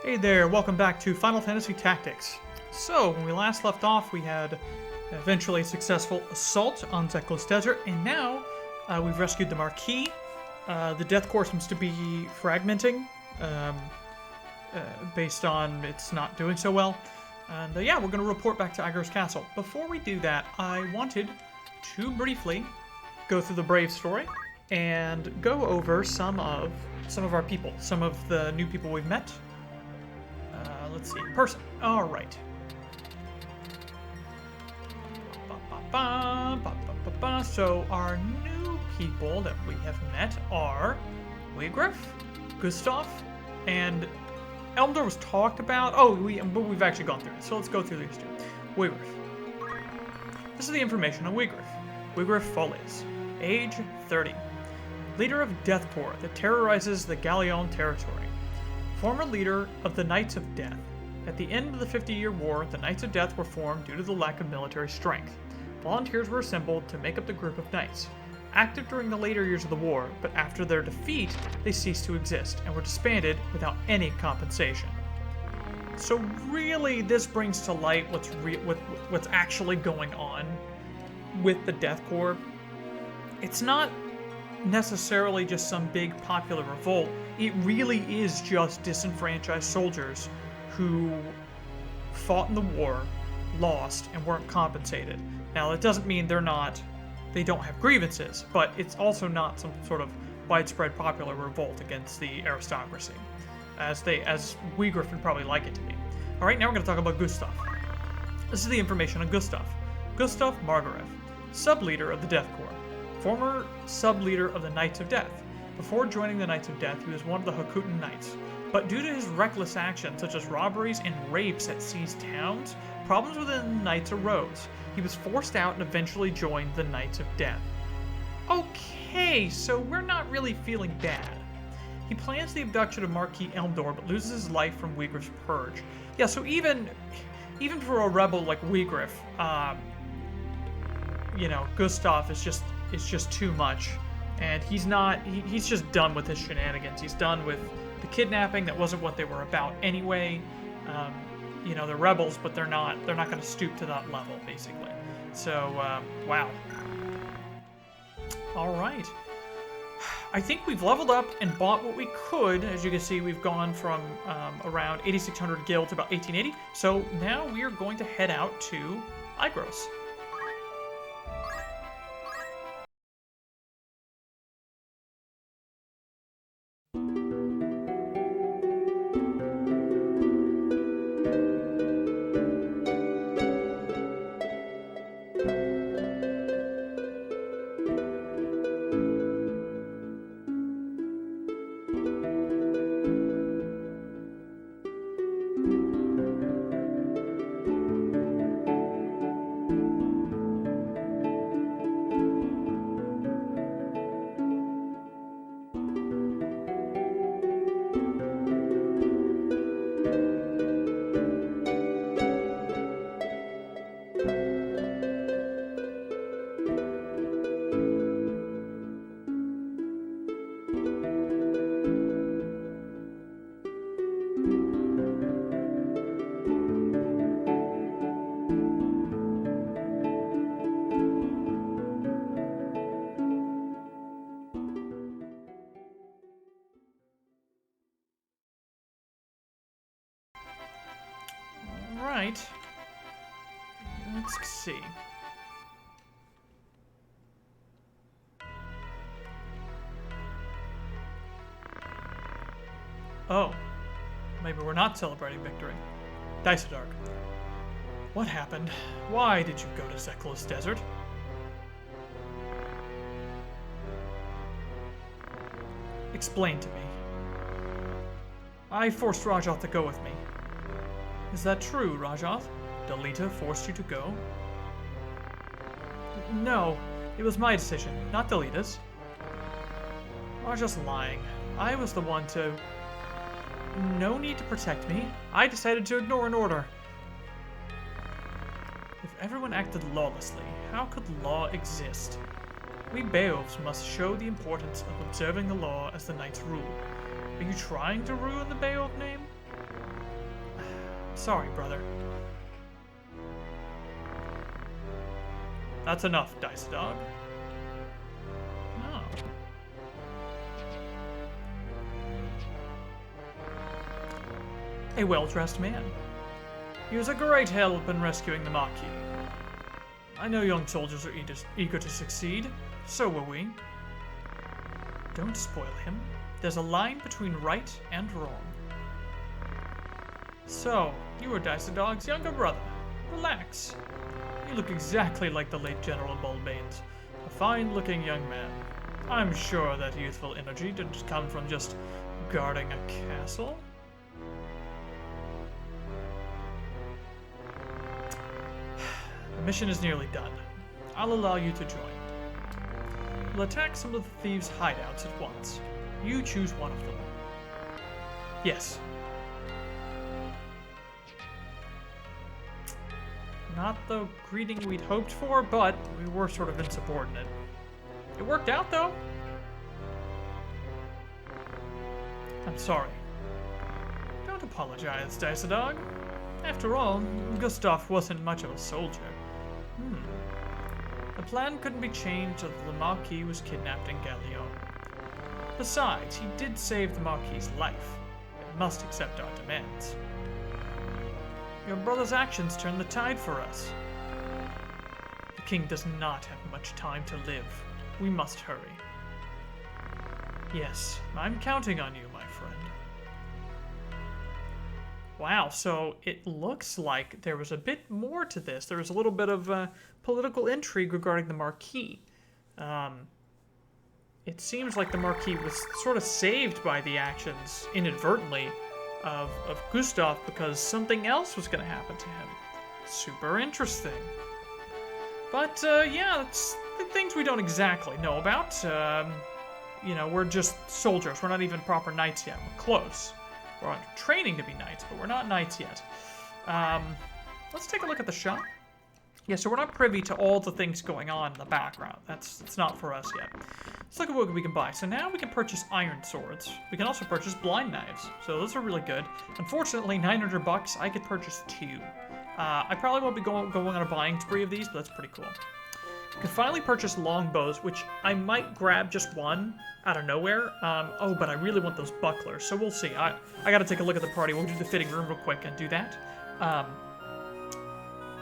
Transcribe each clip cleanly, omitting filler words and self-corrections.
Hey there, welcome back to Final Fantasy Tactics. So, when we last left off, we had eventually a successful assault on Zeklos Desert, and now we've rescued the Marquis. The Death Corps seems to be fragmenting, based on it's not doing so well. And yeah, we're going to report back to Igros Castle. Before we do that, I wanted to briefly go through the Brave story and go over some of our people, some of the new people we've met. Let's see. Person. All right. So our new people that we have met are Igros, Gustav, and Elmdor was talked about. Oh, but we've actually gone through it. So let's go through these two. Igros. This is the information on Igros. Igros Follies. Age 30. Leader of Death Corps that terrorizes the Galleon territory. Former leader of the Knights of Death. At the end of the 50-Year War, the Knights of Death were formed due to the lack of military strength. Volunteers were assembled to make up the group of knights. Active during the later years of the war, but after their defeat, they ceased to exist and were disbanded without any compensation. So really, this brings to light what's actually going on with the Death Corps. It's not necessarily just some big popular revolt. It really is just disenfranchised soldiers who fought in the war, lost, and weren't compensated. Now, that doesn't mean they don't have grievances, but it's also not some sort of widespread popular revolt against the aristocracy, as Igros would probably like it to be. All right, now we're going to talk about Gustav. This is the information on Gustav. Gustav Margarev, sub-leader of the Death Corps. Former sub-leader of the Knights of Death. Before joining the Knights of Death, he was one of the Hakutan Knights. But due to his reckless actions, such as robberies and rapes at seized towns, problems within the Knights arose. He was forced out and eventually joined the Knights of Death. Okay, so we're not really feeling bad. He plans the abduction of Marquis Elmdor, but loses his life from Igros' purge. Yeah, so even for a rebel like Igros, Gustav is just too much, and he's just done with his shenanigans. He's done with the kidnapping. That wasn't what they were about anyway. They're rebels, but they're not going to stoop to that level, basically. So wow. All right, I think we've leveled up and bought what we could. As you can see, we've gone from around 8,600 gil to about 1,880. So now we are going to head out to Igros. Right. Let's see. Oh. Maybe we're not celebrating victory. Dysadark. What happened? Why did you go to Zeklos Desert? Explain to me. I forced Rajoth to go with me. Is that true, Rajoth? Dalita forced you to go? No, it was my decision, not Dalita's. Rajoth's lying. I was the one to... No need to protect me. I decided to ignore an order. If everyone acted lawlessly, how could law exist? We Beowulfs must show the importance of observing the law as the Knights rule. Are you trying to ruin the Beowulf name? Sorry, brother. That's enough, Dice Dog. Oh. A well-dressed man. He was a great help in rescuing the Marquis. I know young soldiers are eager to succeed. So were we. Don't spoil him. There's a line between right and wrong. So, you are Dice Dog's younger brother. Relax. You look exactly like the late General Bulbanes. A fine-looking young man. I'm sure that youthful energy didn't come from just guarding a castle. The mission is nearly done. I'll allow you to join. We'll attack some of the thieves' hideouts at once. You choose one of them. Yes. Not the greeting we'd hoped for, but we were sort of insubordinate. It worked out, though. I'm sorry. Don't apologize, Dice Dog. After all, Gustav wasn't much of a soldier. The plan couldn't be changed until the Marquis was kidnapped in Gallion. Besides, he did save the Marquis's life, and must accept our demands. Your brother's actions turned the tide for us. The king does not have much time to live. We must hurry. Yes, I'm counting on you, my friend. Wow, so it looks like there was a bit more to this. There was a little bit of political intrigue regarding the Marquis. It seems like the Marquis was sort of saved by the actions, inadvertently, of Gustav because something else was going to happen to him. Super interesting. But, yeah, it's the things we don't exactly know about. You know, we're just soldiers. We're not even proper knights yet. We're close. We're training to be knights, but we're not knights yet. Let's take a look at the shop. Yeah, so we're not privy to all the things going on in the background. It's not for us yet. Let's look at what we can buy. So now we can purchase iron swords. We can also purchase blind knives. So those are really good. Unfortunately, 900 bucks, I could purchase 2. I probably won't be going on a buying spree of these, but that's pretty cool. We can finally purchase longbows, which I might grab just one out of nowhere. Oh, but I really want those bucklers, so we'll see. I gotta take a look at the party. We'll do the fitting room real quick and do that.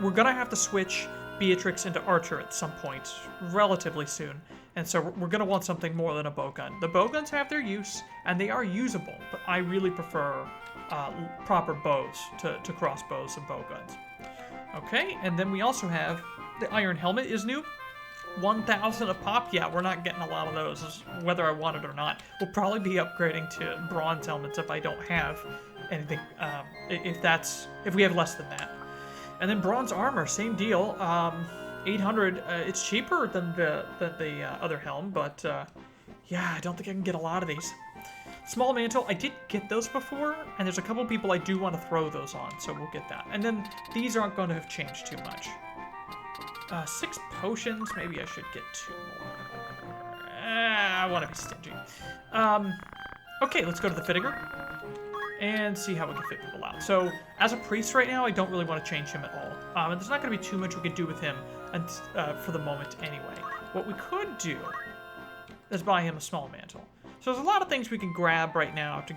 We're gonna have to switch Beatrix into Archer at some point, relatively soon. And so we're gonna want something more than a bowgun. The bowguns have their use, and they are usable, but I really prefer proper bows to crossbows and bowguns. Okay, and then we also have the iron helmet is new. 1,000 a pop? Yeah, we're not getting a lot of those, whether I want it or not. We'll probably be upgrading to bronze helmets if I don't have anything, if we have less than that. And then bronze armor, same deal. 800. It's cheaper than the other helm, but yeah, I don't think I can get a lot of these. Small mantle, I did get those before, and there's a couple people I do want to throw those on, so we'll get that. And then these aren't going to have changed too much. 6 potions, maybe I should get 2 more. I want to be stingy. Okay, let's go to the Fittiger and see how we can fit people out. So, as a priest right now, I don't really want to change him at all. And there's not going to be too much we can do with him for the moment anyway. What we could do is buy him a small mantle. So there's a lot of things we can grab right now to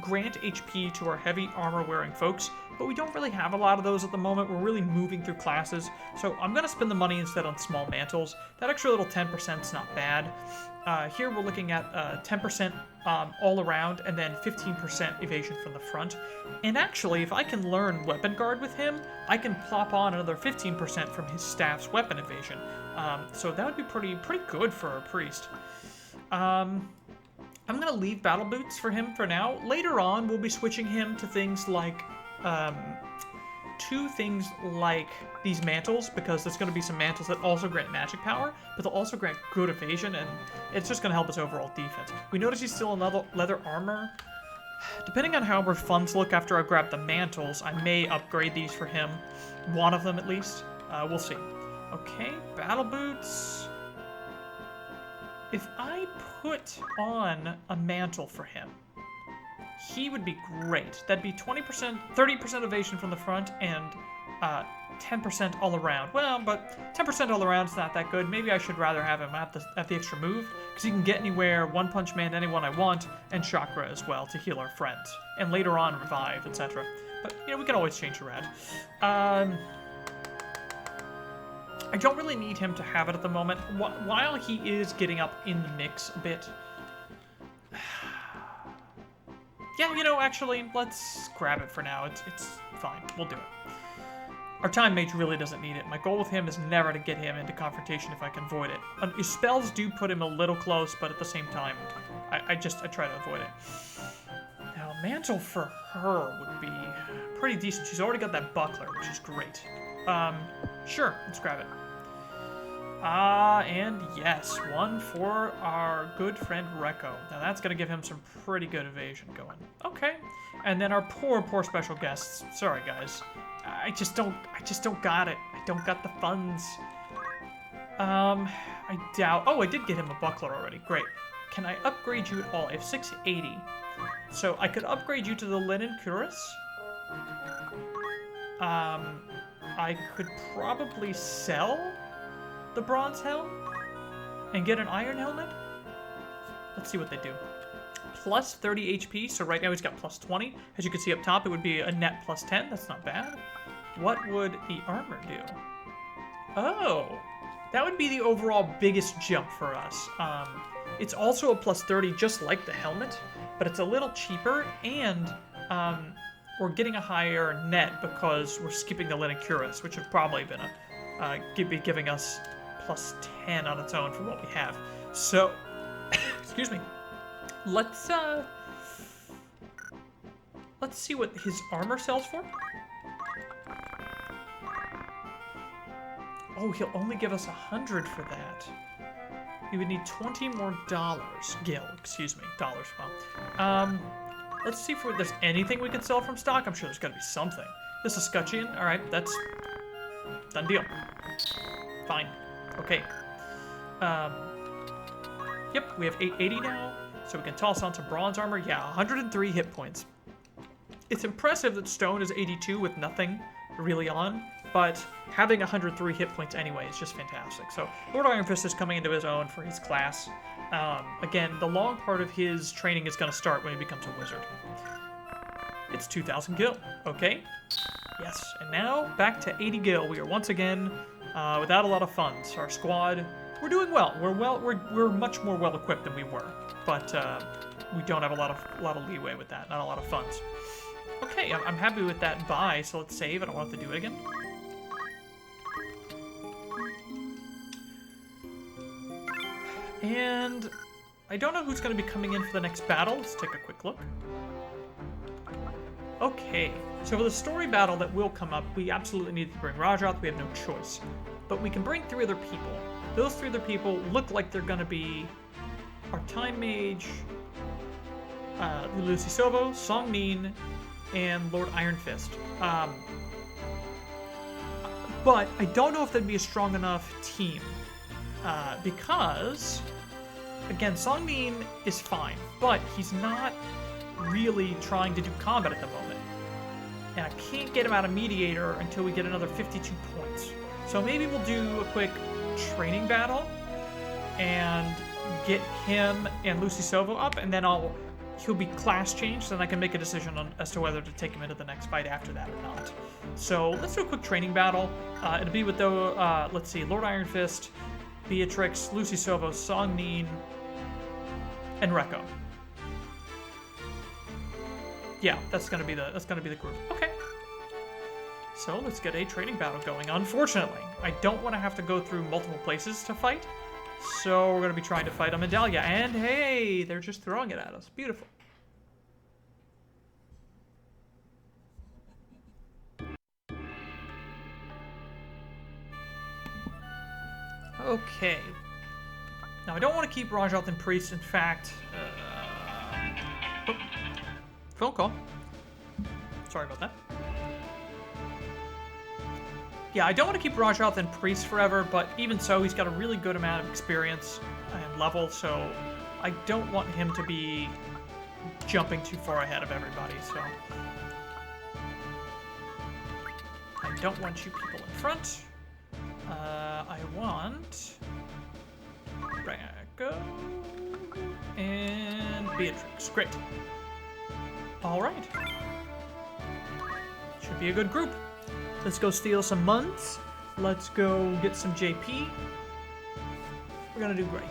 grant HP to our heavy armor-wearing folks, but we don't really have a lot of those at the moment. We're really moving through classes, so I'm going to spend the money instead on small mantles. That extra little 10% is not bad. Here we're looking at 10% all around, and then 15% evasion from the front. And actually, if I can learn Weapon Guard with him, I can plop on another 15% from his staff's weapon evasion. So that would be pretty good for a priest. I'm going to leave Battle Boots for him for now. Later on, we'll be switching him to things like, these mantles, because there's going to be some mantles that also grant magic power, but they'll also grant good evasion, and it's just going to help us overall defense. We notice he's still in leather armor. Depending on how our funds look after I grab the mantles, I may upgrade these for him. One of them, at least. We'll see. Okay, Battle Boots. If I put on a mantle for him, he would be great. That'd be 20%, 30% evasion from the front, and 10% all around. Well, but 10% all around is not that good. Maybe I should rather have him at the extra move, because he can get anywhere, One Punch Man anyone I want, and Chakra as well to heal our friends, and later on revive, etc. But, you know, we can always change around. I don't really need him to have it at the moment. While he is getting up in the mix a bit. Yeah, you know, actually, let's grab it for now. It's fine. We'll do it. Our time mage really doesn't need it. My goal with him is never to get him into confrontation if I can avoid it. His spells do put him a little close, but at the same time, I try to avoid it. Now, mantle for her would be pretty decent. She's already got that buckler, which is great. Sure, let's grab it. And yes, one for our good friend Rekko. Now that's gonna give him some pretty good evasion going. Okay, and then our poor special guests. Sorry guys, I just don't got it. I don't got the funds. I doubt. Oh, I did get him a buckler already. Great. Can I upgrade you at all? I have 680, so I could upgrade you to the linen cuirass. I could probably sell the bronze helm and get an iron helmet. Let's see what they do. Plus 30 HP, so right now he's got plus 20. As you can see up top, it would be a net plus 10. That's not bad. What would the armor do? Oh, that would be the overall biggest jump for us. It's also a plus 30, just like the helmet, but it's a little cheaper, and we're getting a higher net because we're skipping the linen cuirass, which would probably been be giving us plus 10 on its own for what we have. So, excuse me. Let's see what his armor sells for. Oh, he'll only give us 100 for that. He would need 20 more dollars. Gil, excuse me, dollars. Well, let's see if there's anything we can sell from stock. I'm sure there's got to be something. This is Scutchian. All right, that's done deal. Fine. Okay. Yep, we have 880 now, so we can toss on some bronze armor. Yeah, 103 hit points. It's impressive that stone is 82 with nothing really on, but having 103 hit points anyway is just fantastic. So Lord Iron Fist is coming into his own for his class. Again, the long part of his training is going to start when he becomes a wizard. It's 2,000 gil. Okay. Yes, and now back to 80 gil. We are once again without a lot of funds. Our squad, we're doing well. We're much more well equipped than we were, but we don't have a lot of leeway with that. Not a lot of funds. Okay, I'm happy with that buy. So let's save. I don't want to do it again. And I don't know who's going to be coming in for the next battle. Let's take a quick look. Okay, so for the story battle that will come up, we absolutely need to bring Rajat. We have no choice. But we can bring 3 other people. Those 3 other people look like they're going to be our Time Mage, Lucy Sovo, Song Nin, and Lord Iron Fist. But I don't know if that'd be a strong enough team. Because, again, Song Nin is fine, but he's not really trying to do combat at the moment. And I can't get him out of Mediator until we get another 52 points. So maybe we'll do a quick training battle and get him and Lucy Sovo up, and then he'll be class changed, and I can make a decision as to whether to take him into the next fight after that or not. So let's do a quick training battle. It'll be with let's see, Lord Iron Fist, Beatrix, Lucy Sovo, Song Nin, and Rekko. Yeah, that's gonna be the group. Okay. So let's get a training battle going. Unfortunately, I don't want to have to go through multiple places to fight, so we're gonna be trying to fight a Medallia. And hey, they're just throwing it at us. Beautiful. Okay. Now, I don't want to keep Rajat and Priest. In fact, phone call. Sorry about that. Yeah, I don't want to keep Rajat and Priest forever, but even so, he's got a really good amount of experience and level, so I don't want him to be just jumping too far ahead of everybody, so... I don't want you people in front. I want... Draco and Beatrix. Great. Alright. Should be a good group. Let's go steal some munts. Let's go get some JP. We're gonna do great.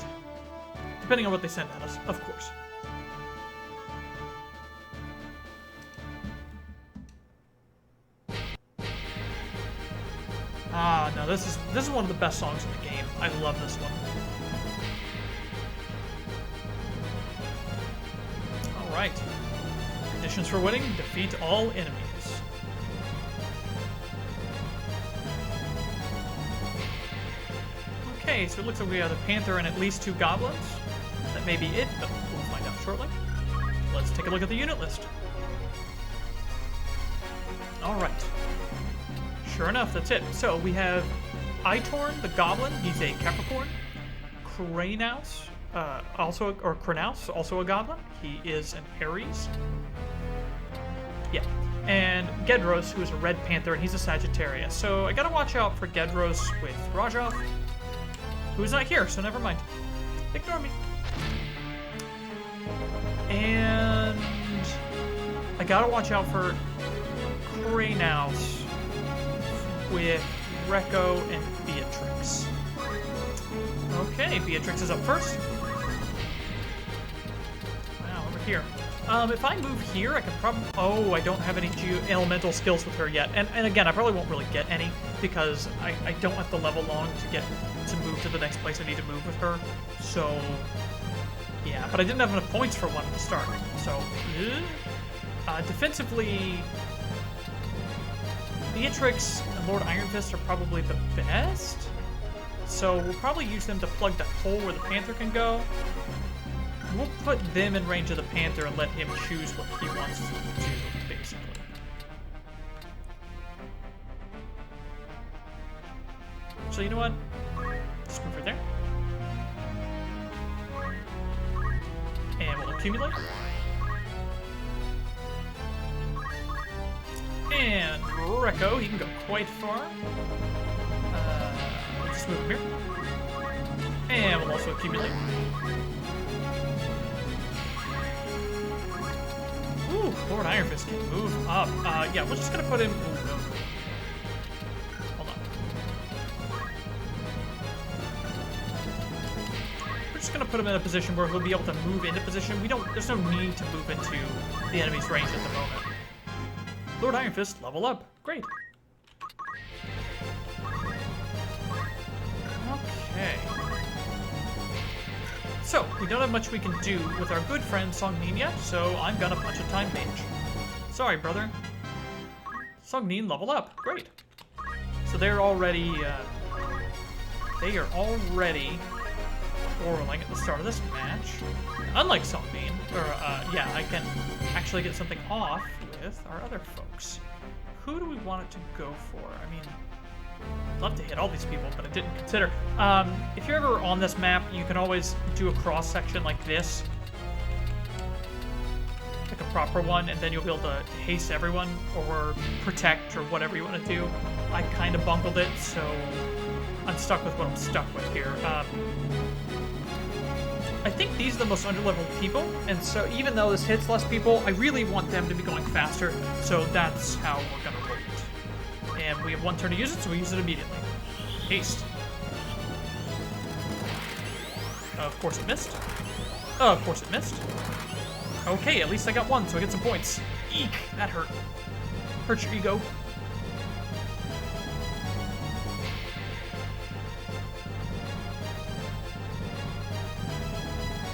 Depending on what they send at us, of course. Ah, no, this is one of the best songs in the game. I love this one. Alright. Conditions for winning, defeat all enemies. Okay, so it looks like we have the Panther and at least 2 goblins. That may be it, but we'll find out shortly. Let's take a look at the unit list. Alright. Sure enough, that's it. So we have Itorn, the goblin. He's a Capricorn. Kranaus, Kranaus, also a goblin. He is an Aries. Yeah. And Gedros, who is a Red Panther, and he's a Sagittarius. So I gotta watch out for Gedros with Rajov, who's not here, so never mind. Ignore me. And I gotta watch out for Kranaus with Recco and Beatrix. Okay, Beatrix is up first. Wow, over here. If I move here, I can probably... Oh, I don't have any elemental skills with her yet. And again, I probably won't really get any because I don't have to level long to move to the next place I need to move with her. So, yeah. But I didn't have enough points for one to start. So, defensively, Beatrix and Lord Iron Fist are probably the best. So we'll probably use them to plug that hole where the Panther can go. We'll put them in range of the Panther and let him choose what he wants to do, basically. So you know what? Just move right there. And we'll accumulate. And Recco, he can go quite far. We'll just move him here. And we'll also accumulate. Ooh, Lord Iron Fist can move up. Yeah, we're just gonna put him... Ooh, no. Hold on. We're just gonna put him in a position where he'll be able to move into position. There's no need to move into the enemy's range at the moment. Lord Iron Fist, level up. Great. Okay. So, we don't have much we can do with our good friend Songnin yet, so I'm gonna punch a time mage. Sorry, brother. Songnin, level up. Great. So they're already, they are already quarreling at the start of this match. Unlike Songnin, yeah, I can actually get something off with our other folks. Who do we want it to go for? I mean, I'd love to hit all these people, but I didn't consider. If you're ever on this map, you can always do a cross-section like this. Like a proper one, and then you'll be able to haste everyone, or protect, or whatever you want to do. I kind of bungled it, so I'm stuck with what I'm stuck with here. I think these are the most underleveled people, and so even though this hits less people, I really want them to be going faster, so that's how we're gonna roll it. And we have one turn to use it, so we use it immediately. Haste. Of course it missed. Of course it missed. Okay, at least I got one, so I get some points. Eek, that hurt. Hurt your ego.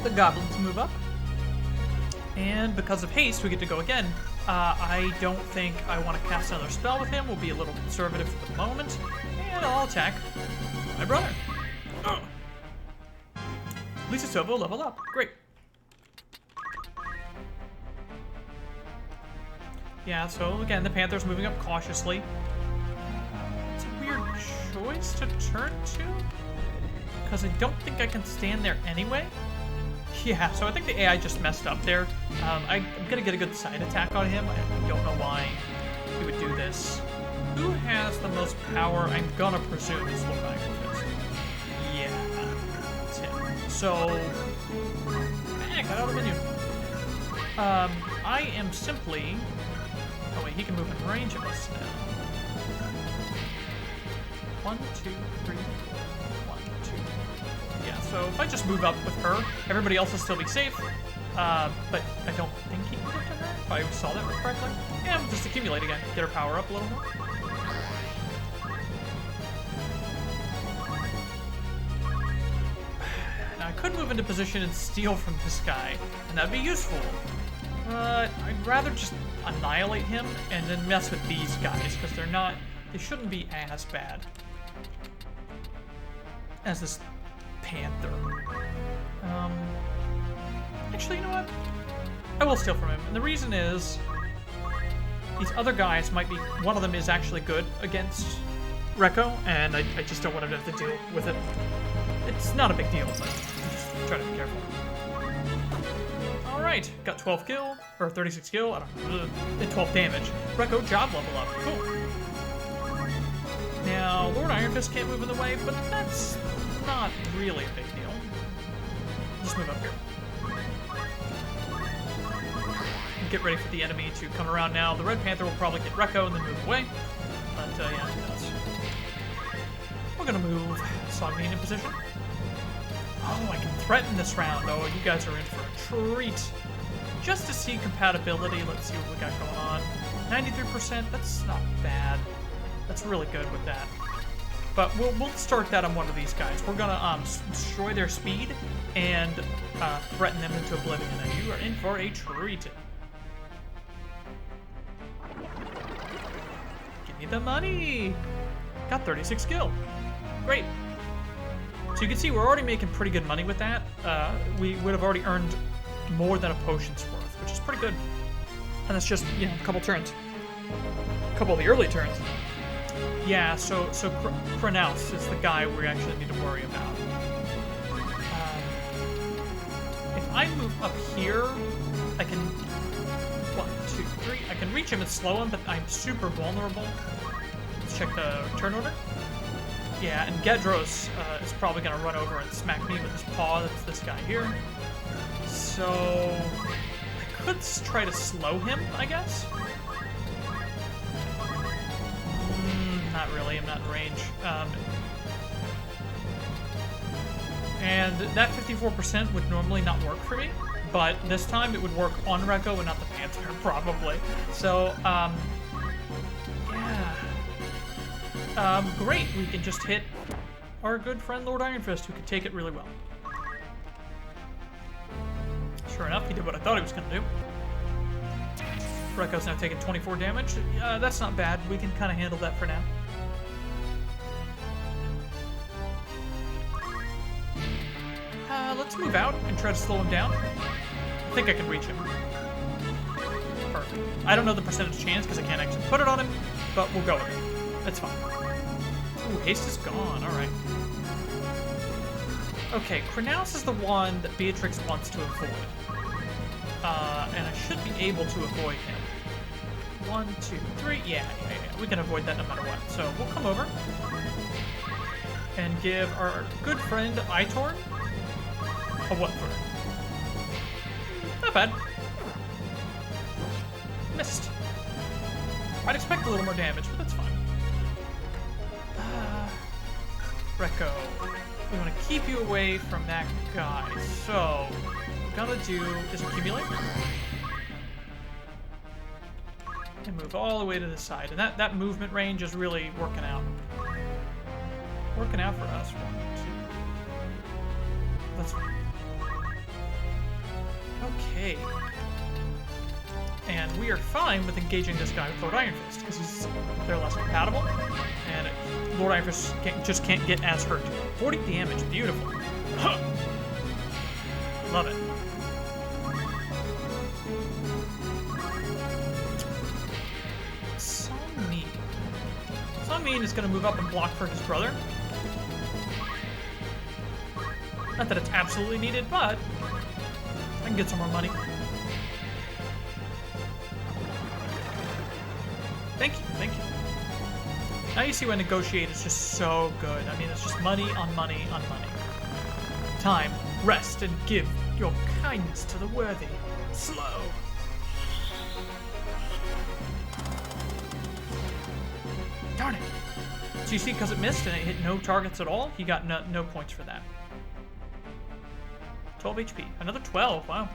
The goblins move up. And because of haste, we get to go again. I don't think I want to cast another spell with him. We'll be a little conservative for the moment. And I'll attack my brother. Lisa Sovo, level up. Great. Yeah, so again, the Panther's moving up cautiously. It's a weird choice to turn to, because I don't think I can stand there anyway. Yeah, so I think the AI just messed up there. I'm gonna get a good side attack on him. I don't know why he would do this. Who has the most power? I'm gonna presume it's Lord Ironfist. Yeah, it's him. So, got out of the menu. I am simply... Oh wait, he can move in range of us now. 1, 2, 3, 4. 1, 2. Yeah, so if I just move up with her, everybody else will still be safe. But I don't think he can get to her, if I saw that correctly. Yeah, we'll just accumulate again, get her power up a little more. Now I could move into position and steal from this guy, and that'd be useful. But I'd rather just annihilate him and then mess with these guys, because they shouldn't be as bad as this panther. Actually, you know what? I will steal from him, and the reason is these other guys might be, one of them is actually good against Rekko, and I just don't want him to have to deal with it. It's not a big deal, but just try to be careful. Alright, got 12 kill, or 36 kill, I don't know, and 12 damage. Rekko, job level up, cool. Now, Lord Ironfist can't move in the way, but that's not really a big deal. Just move up here. Get ready for the enemy to come around now. The Red Panther will probably get Rekko and then move away. But, yeah, that's... We're gonna move Songmin in position. Oh, I can threaten this round. Oh, you guys are in for a treat. Just to see compatibility, let's see what we got going on. 93%, that's not bad. That's really good with that. But we'll start that on one of these guys. We're gonna destroy their speed and threaten them into oblivion. And you are in for a treat. Give me the money. Got 36 skill. Great. So you can see we're already making pretty good money with that. We would have already earned more than a potion's worth, which is pretty good. And that's just, you know, a couple turns. A couple of the early turns. Yeah, so Kronaus is the guy we actually need to worry about. If I move up here, I can... 1, 2, 3. I can reach him and slow him, but I'm super vulnerable. Let's check the turn order. Yeah, and Gedros is probably going to run over and smack me with his paw. That's this guy here. So I could try to slow him, I guess. Not really, I'm not in range. And that 54% would normally not work for me, but this time it would work on Rekko and not the Panther, probably. So, yeah. Great, we can just hit our good friend Lord Ironfist, who could take it really well. Sure enough, he did what I thought he was going to do. Rekko's now taking 24 damage. That's not bad. We can kind of handle that for now. Let's move out and try to slow him down. I think I can reach him. Perfect. I don't know the percentage chance because I can't actually put it on him, but we'll go with it. That's fine. Ooh, haste is gone. All right. Okay, Kronaus is the one that Beatrix wants to avoid. And I should be able to avoid him. 1, 2, 3. Yeah. We can avoid that no matter what. So we'll come over and give our good friend Aitorn a what for? Not bad. Missed. I'd expect a little more damage, but that's fine. Rekko, we want to keep you away from that guy. So what we're gonna do is accumulate and move all the way to the side. And that movement range is really working out. Working out for us. 1, 2. That's fine. Okay. And we are fine with engaging this guy with Lord Ironfist, because they're less compatible, and Lord Ironfist just can't get as hurt. 40 damage, beautiful. Huh. Love it. Songmin is going to move up and block for his brother. Not that it's absolutely needed, but can get some more money. Thank you, thank you. Now you see why negotiate is just so good. I mean, it's just money on money on money. Time, rest, and give your kindness to the worthy. Slow. Darn it. So you see, because it missed and it hit no targets at all, he got no points for that. 12 HP. Another 12, wow.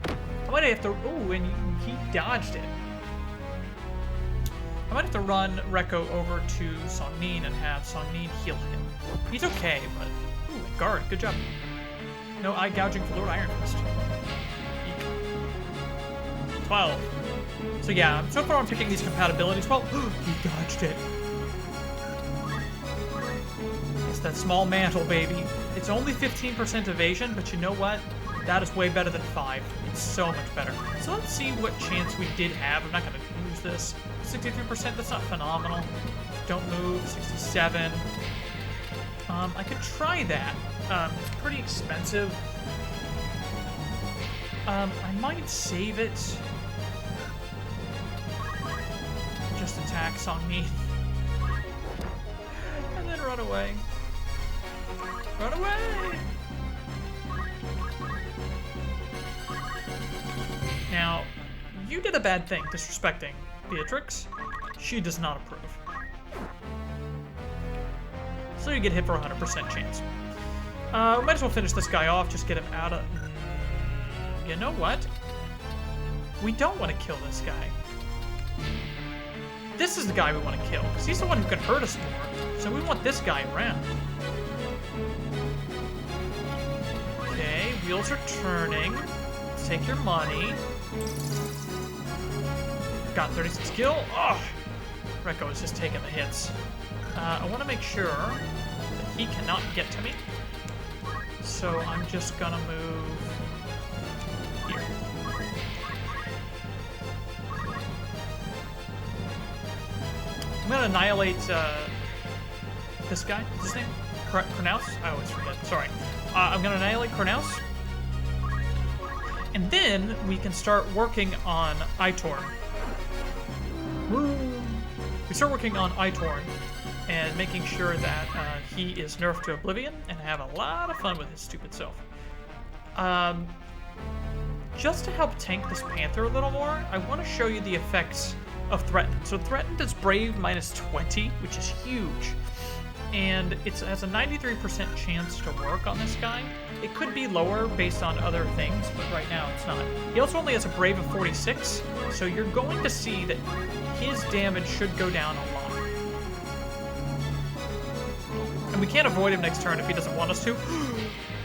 I might have to, ooh, and he dodged it. I might have to run Rekko over to Songnin and have Songnin heal him. He's okay, but, ooh, guard, good job. No eye gouging for Lord Iron Fist. 12. So yeah, so far I'm picking these compatibilities. Well, he dodged it. It's that small mantle, baby. It's only 15% evasion, but you know what? That is way better than 5. It's so much better. So let's see what chance we did have. I'm not going to use this. 63%, that's not phenomenal. Don't move, 67. I could try that. It's pretty expensive. I might save it. Just attack Songnin. And then run away. Run away! Now, you did a bad thing disrespecting Beatrix. She does not approve. So you get hit for 100% chance. We might as well finish this guy off, just get him out of... You know what? We don't want to kill this guy. This is the guy we want to kill, because he's the one who can hurt us more. So we want this guy around. Okay, wheels are turning. Let's take your money. Got 36 skill. Oh, Rekko is just taking the hits. I want to make sure that he cannot get to me. So I'm just gonna move here. I'm gonna annihilate this guy. What's his name? Kronaus? I always forget. Sorry. I'm gonna annihilate Kronaus. And then we can start working on Itorn. We start working on Itorn and making sure that he is nerfed to oblivion and have a lot of fun with his stupid self. Just to help tank this Panther a little more, I want to show you the effects of Threatened. So Threatened is Brave minus 20, which is huge. And it has a 93% chance to work on this guy. It could be lower based on other things, but right now it's not. He also only has a Brave of 46, so you're going to see that his damage should go down a lot. And we can't avoid him next turn if he doesn't want us to.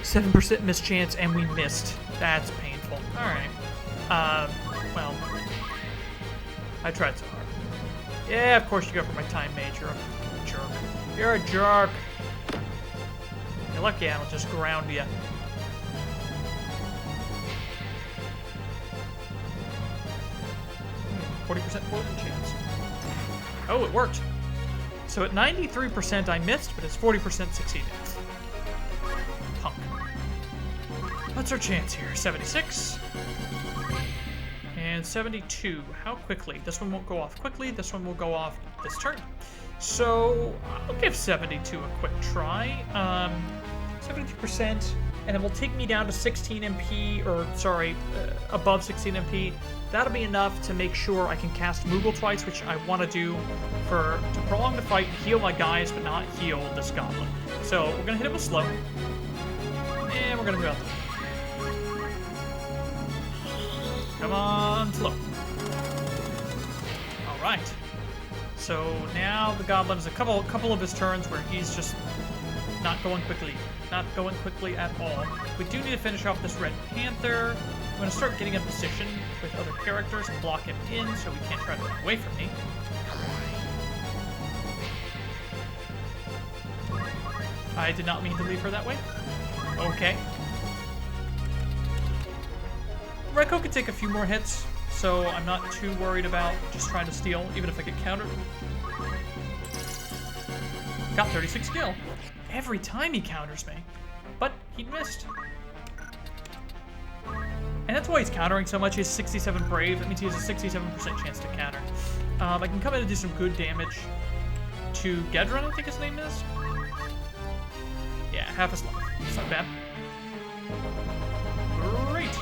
7% miss chance, and we missed. That's painful. Alright. Well, I tried so hard. Yeah, of course you go for my time mage. You're a jerk. You're a jerk. You're lucky I don't just ground you. Hmm, 40% poison chance. Oh, it worked. So at 93% I missed, but it's 40% succeeded. Punk. What's our chance here? 76. And 72. How quickly? This one won't go off quickly. This one will go off this turn. So I'll give 72 a quick try. 72%, and it will take me down to 16 MP, or sorry, above 16 MP. That'll be enough to make sure I can cast Moogle twice, which I want to do to prolong the fight and heal my guys, but not heal this goblin. So we're gonna hit him with slow, and we're gonna go out there. Come on, slow. All right. So now the goblin is a couple of his turns where he's just not going quickly. Not going quickly at all. We do need to finish off this Red Panther. I'm going to start getting in position with other characters and block him in so he can't try to run away from me. I did not mean to leave her that way. Okay. Rekko could take a few more hits, so I'm not too worried about just trying to steal, even if I get countered. Got 36 skill. Every time he counters me. But he missed. And that's why he's countering so much. He has 67 brave. That means he has a 67% chance to counter. I can come in and do some good damage to Gedron, I think his name is. Yeah, half his life. It's not bad. Great.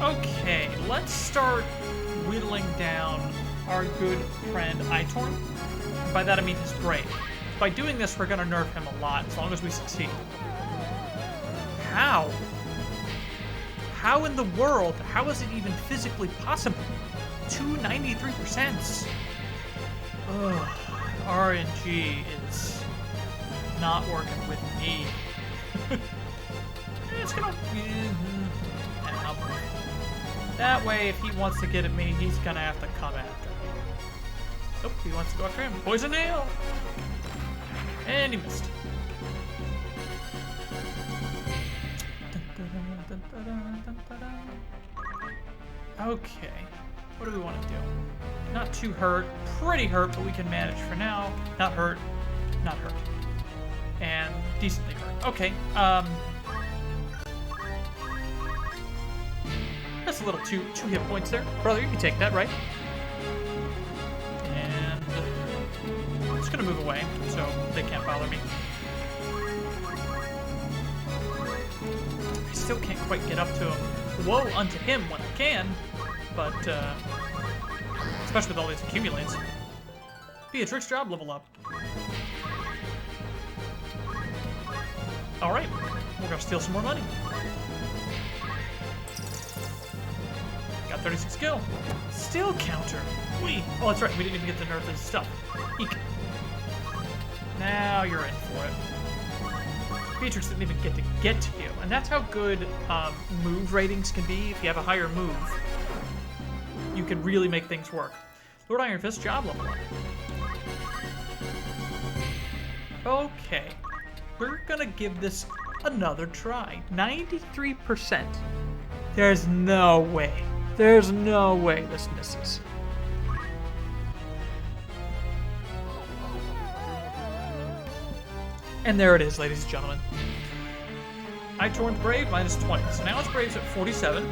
Okay, let's start whittling down our good friend Itorn. By that I mean his brave. By doing this, we're gonna nerf him a lot, as long as we succeed. How? How in the world? How is it even physically possible? 293%. Ugh, RNG is not working with me. It's gonna... That way, if he wants to get at me, he's gonna have to come after me. Oh, he wants to go after him. Poison nail! And he missed. Okay, what do we want to do? Not too hurt, pretty hurt, but we can manage for now. Not hurt, not hurt. And decently hurt. Okay, that's a little two hit points there. Brother, you can take that, right? And I'm just gonna move away so they can't bother me. I still can't quite get up to him. Woe unto him when I can, but especially with all these accumulates. Beatrix job level up. All right, we're gonna steal some more money. Got 36 skill. Still counter. Oh, that's right. We didn't even get to nerf his stuff. Eek. Now you're in for it. Beatrix didn't even get to you, and that's how good move ratings can be. If you have a higher move, you can really make things work. Lord Iron Fist job level up. Okay, we're gonna give this another try. 93%. There's no way. There's no way this misses. And there it is, ladies and gentlemen. Itorn's Brave minus 20. So now its Brave's at 47.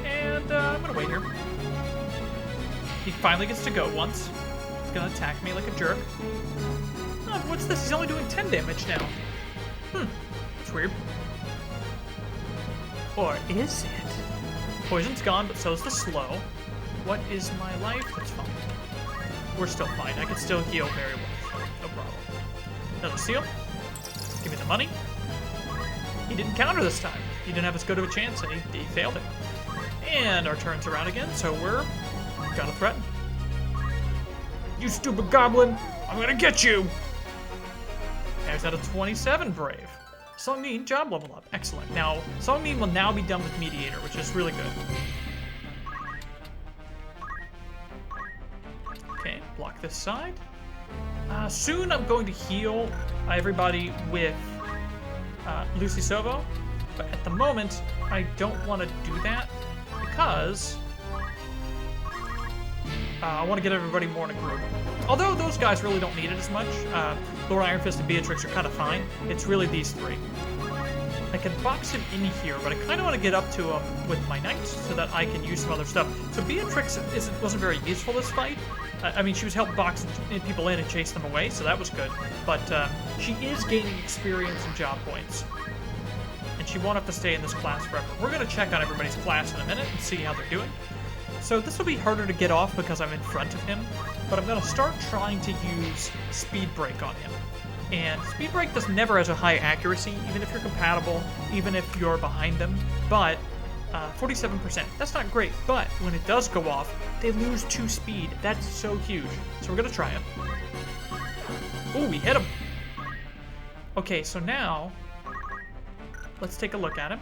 And I'm gonna wait here. He finally gets to go once. He's gonna attack me like a jerk. Oh, what's this? He's only doing 10 damage now. That's weird. Or is it? Poison's gone, but so is the slow. What is my life? That's fine. We're still fine. I can still heal very well. No problem. Another seal. Give me the money. He didn't counter this time. He didn't have as good of a chance, and he failed it. And our turn's around again, so we're gonna threaten. You stupid goblin! I'm gonna get you! Now he's at a 27 brave. Songnin, job level up. Excellent. Now, Songnin will now be done with Mediator, which is really good. Okay, block this side. Soon I'm going to heal everybody with Lucy Sovo, but at the moment I don't want to do that because I want to get everybody more in a group. Although those guys really don't need it as much. Lord Iron Fist and Beatrix are kind of fine. It's really these three. I can box him in here, but I kind of want to get up to him with my knights so that I can use some other stuff. So Beatrix wasn't very useful this fight. I mean, she was helping box people in and chase them away, so that was good. But she is gaining experience and job points. And she won't have to stay in this class forever. We're going to check on everybody's class in a minute and see how they're doing. So this will be harder to get off because I'm in front of him, but I'm going to start trying to use Speed Break on him. And Speed Break never has a high accuracy, even if you're compatible, even if you're behind them, but 47%, that's not great, but when it does go off, they lose 2 speed. That's so huge. So we're going to try it. Ooh, we hit him. Okay, so now, let's take a look at him.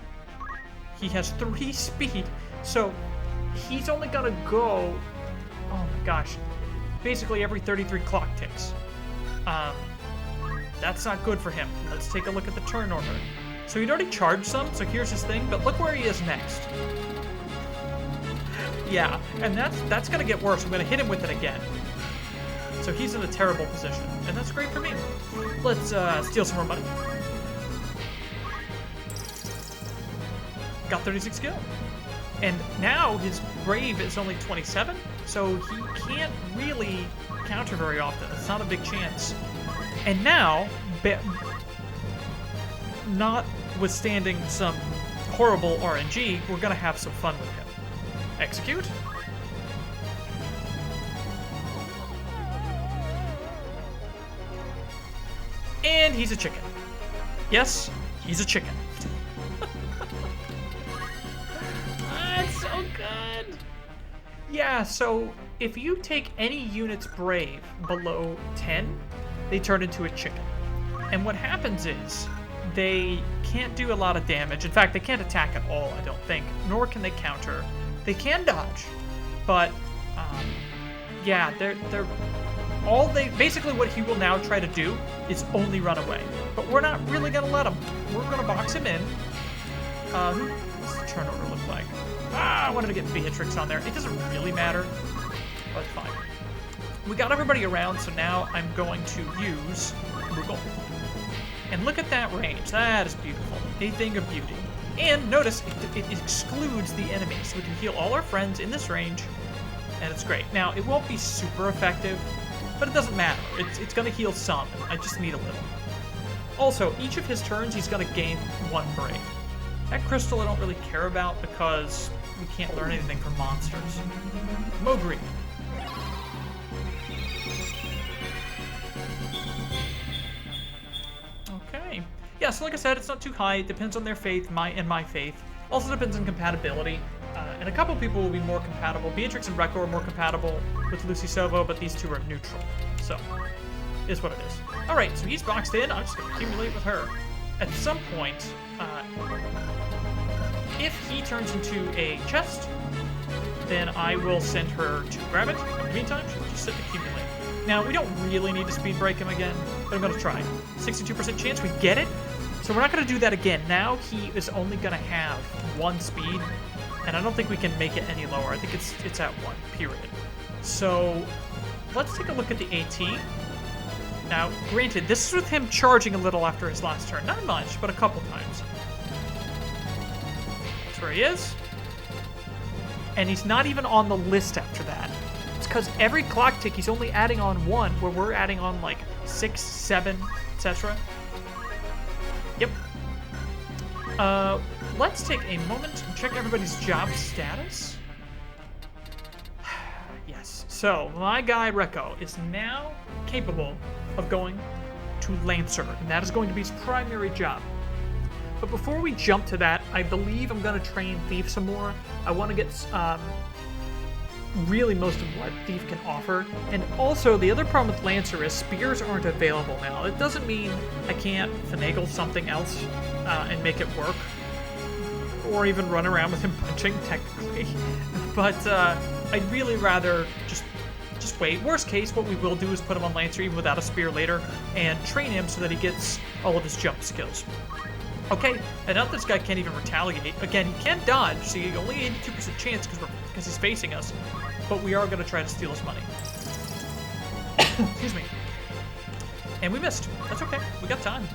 He has 3 speed, so he's only gonna go, oh my gosh, basically every 33 clock ticks. That's not good for him. Let's take a look at the turn order. So he'd already charged some, so here's his thing, but look where he is next. Yeah, and that's gonna get worse. I'm gonna hit him with it again. So he's in a terrible position, and that's great for me. Let's steal some more money. got 36 skill. And now his Brave is only 27, so he can't really counter very often. It's not a big chance. And now, notwithstanding some horrible RNG, we're gonna have some fun with him. Execute. And he's a chicken. Yes, he's a chicken. That's so good. Yeah, so if you take any unit's Brave below 10, they turn into a chicken. And what happens is they can't do a lot of damage. In fact, they can't attack at all, I don't think, nor can they counter. They can dodge, but yeah, basically what he will now try to do is only run away. But we're not really gonna let him. We're gonna box him in. What's the turnover look like? I wanted to get Beatrix on there. It doesn't really matter, but it's fine. We got everybody around, so now I'm going to use Moogle. And look at that range. That is beautiful. A thing of beauty. And notice it excludes the enemies, so we can heal all our friends in this range, and it's great. Now, it won't be super effective, but it doesn't matter. It's going to heal some. I just need a little. Also, each of his turns, he's going to gain 1 Brave. That crystal I don't really care about because we can't learn anything from monsters. Mowgli. Okay. Yeah, so like I said, it's not too high. It depends on their faith, my faith. Also depends on compatibility. And a couple people will be more compatible. Beatrix and Rekko are more compatible with Lucy Sovo, but these two are neutral. So, is what it is. Alright, so he's boxed in. I'm just going to accumulate with her. At some point, if he turns into a chest, then I will send her to grab it. In the meantime, she'll just sit and accumulate. Now, we don't really need to speed break him again, but I'm going to try. 62% chance we get it. So we're not going to do that again. Now he is only going to have 1 speed, and I don't think we can make it any lower. I think it's at 1, period. So let's take a look at the AT. Now, granted, this is with him charging a little after his last turn. Not much, but a couple times. That's where he is. And he's not even on the list after that. It's because every clock tick, he's only adding on 1, where we're adding on like 6, 7, etc. Yep. Let's take a moment and check everybody's job status. Yes. So, my guy Rekko is now capable of going to Lancer, and that is going to be his primary job. But before we jump to that, I believe I'm going to train Thief some more. I want to get really most of what Thief can offer. And also, the other problem with Lancer is spears aren't available now. It doesn't mean I can't finagle something else and make it work, or even run around with him punching, technically. But I'd really rather just wait. Worst case, what we will do is put him on Lancer even without a spear later, and train him so that he gets all of his jump skills. Okay, and now this guy can't even retaliate. Again, he can't dodge, so he only 82% chance because he's facing us. But we are going to try to steal his money. Excuse me. And we missed. That's okay. We got time.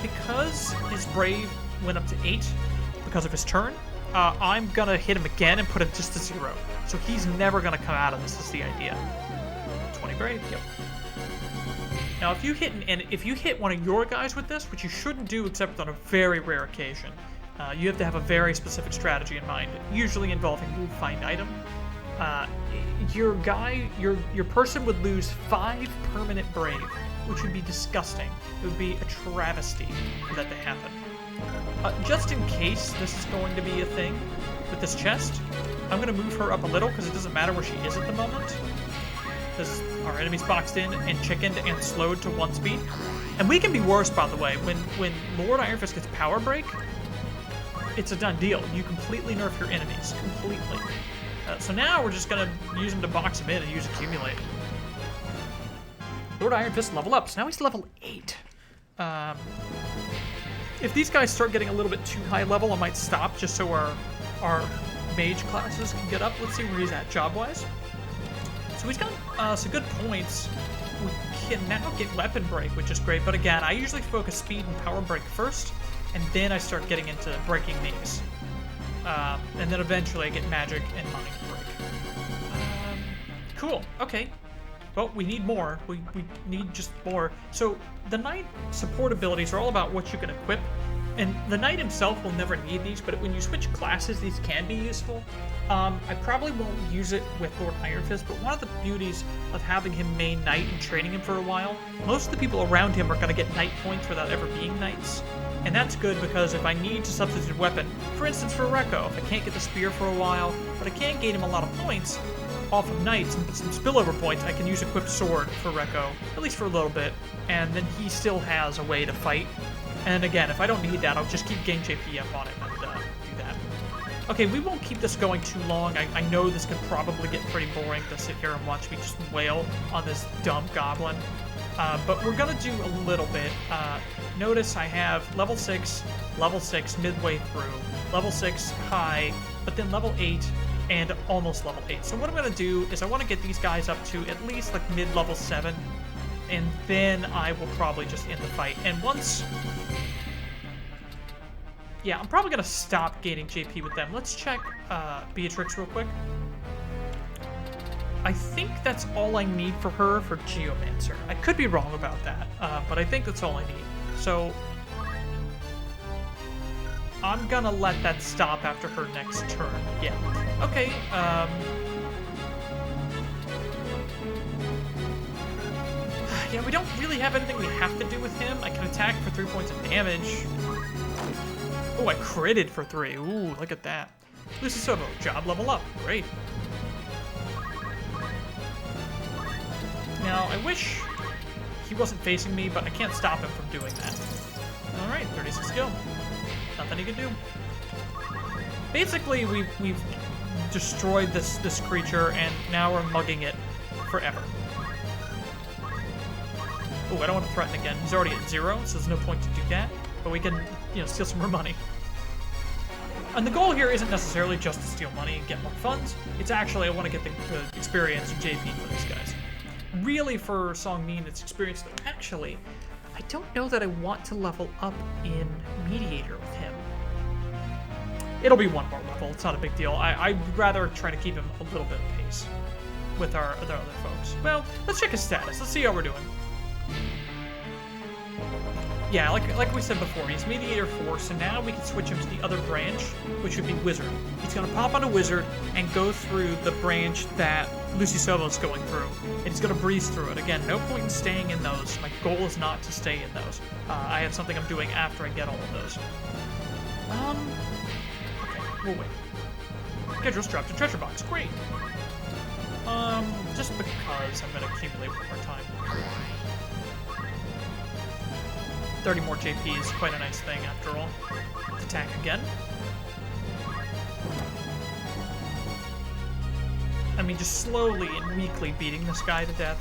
Because his Brave went up to 8 because of his turn, I'm going to hit him again and put him just to 0. So he's never going to come out of this, is the idea. 20 Brave, yep. Now, if you hit one of your guys with this, which you shouldn't do except on a very rare occasion, you have to have a very specific strategy in mind, usually involving find item. Your person would lose 5 permanent Brave, which would be disgusting. It would be a travesty for that to happen. Just in case this is going to be a thing with this chest, I'm going to move her up a little because it doesn't matter where she is at the moment. Because our enemy's boxed in and chickened and slowed to 1 speed. And we can be worse, by the way. When Lord Iron Fist gets Power Break, it's a done deal. You completely nerf your enemies. Completely. So now we're just going to use him to box him in and use Accumulate. Lord Iron Fist level up. So now he's level 8. If these guys start getting a little bit too high level, I might stop just so our mage classes can get up. Let's see where he's at job-wise. So he's got some good points. We can now get Weapon Break, which is great. But again, I usually focus Speed and Power Break first. and then I start getting into breaking these. And then eventually I get magic and money to break. Cool, okay. Well, we need more. We need just more. So the knight support abilities are all about what you can equip. And the knight himself will never need these, but when you switch classes, these can be useful. I probably won't use it with Lord Iron Fist, but one of the beauties of having him main knight and training him for a while, most of the people around him are going to get knight points without ever being knights. And that's good because if I need to substitute a weapon, for instance for Rekko, if I can't get the spear for a while, but I can gain him a lot of points off of knights and put some spillover points, I can use equipped sword for Rekko, at least for a little bit, and then he still has a way to fight. And again, if I don't need that, I'll just keep getting JP up on it and do that. Okay, we won't keep this going too long. I know this could probably get pretty boring to sit here and watch me just wail on this dumb goblin. But we're going to do a little bit. Notice I have level 6 midway through, level 6 high, but then level 8 and almost level 8. So what I'm going to do is I want to get these guys up to at least like mid-level 7, and then I will probably just end the fight. And once... Yeah, I'm probably going to stop gaining JP with them. Let's check Beatrix real quick. I think that's all I need for her for Geomancer. I could be wrong about that, but I think that's all I need. So I'm gonna let that stop after her next turn. Yeah. Okay. Yeah, we don't really have anything we have to do with him. I can attack for 3 points of damage. Oh, I critted for 3. Ooh, look at that. Lucy Sobo, job level up. Great. Now, I wish he wasn't facing me, but I can't stop him from doing that. Alright, 36 skill. Nothing he can do. Basically, we've destroyed this creature, and now we're mugging it forever. Oh, I don't want to threaten again. He's already at 0, so there's no point to do that. But we can, steal some more money. And the goal here isn't necessarily just to steal money and get more funds. It's actually, I want to get the experience and JP for these guys. Really, for Song Min, it's experience, though. Actually, I don't know that I want to level up in Mediator with him. It'll be one more level. It's not a big deal. I'd rather try to keep him a little bit of pace with our other folks. Well, let's check his status. Let's see how we're doing. Yeah, like we said before, he's Mediator 4, so now we can switch him to the other branch, which would be Wizard. He's going to pop on a Wizard and go through the branch that Lucy Sobo's going through, and he's going to breeze through it. Again, no point in staying in those. My goal is not to stay in those. I have something I'm doing after I get all of those. Okay, we'll wait. Gedros dropped a treasure box. Great. Just because I'm going to accumulate one more time. 30 more JP is quite a nice thing, after all. Let's attack again. I mean, just slowly and weakly beating this guy to death.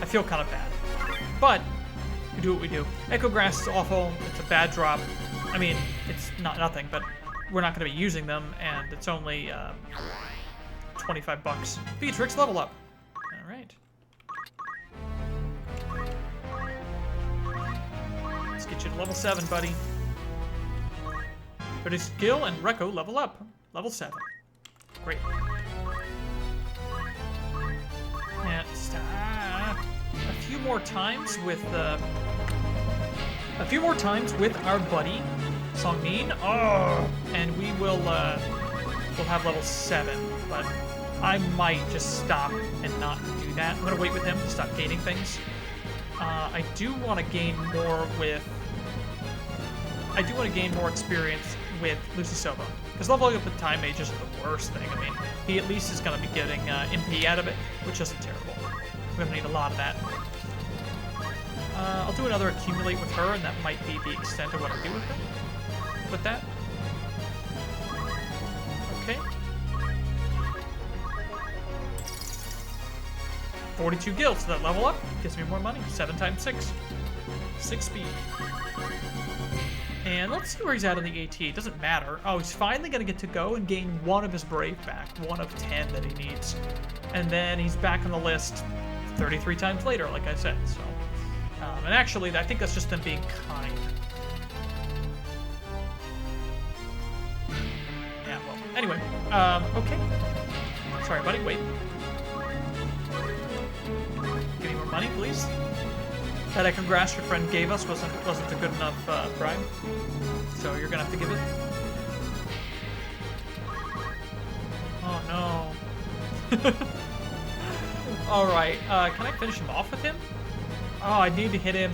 I feel kind of bad. But, we do what we do. Echo Grass is awful. It's a bad drop. I mean, it's not nothing, but we're not going to be using them, and it's only 25 bucks. Beatrix, level up. All right. Let's get you to level 7, buddy. Pretty skill and Rekko level up. Level 7. Great. And a few more times with our buddy Song Min. Oh, and we will we'll have level 7, but I might just stop and not do that. I'm gonna wait with him to stop gaining things. I do want to gain more experience with Lucy Sobo, because leveling up with Time Mage isn't the worst thing. I mean, he at least is going to be getting MP out of it, which isn't terrible. We're going to need a lot of that. I'll do another accumulate with her, and that might be the extent of what I do with her. With that. Okay. 42 gil, so that level up gives me more money. 7 times 6. 6 speed. And let's see where he's at on the AT. It doesn't matter. Oh, he's finally going to get to go and gain 1 of his Brave back. 1 of 10 that he needs. And then he's back on the list 33 times later, like I said. So, and actually, I think that's just them being kind. Anyway, okay. Sorry, buddy, wait. Give me more money, please. That extra grass your friend gave us wasn't a good enough bribe. So you're gonna have to give it. Oh no. Alright, can I finish him off with him? Oh, I need to hit him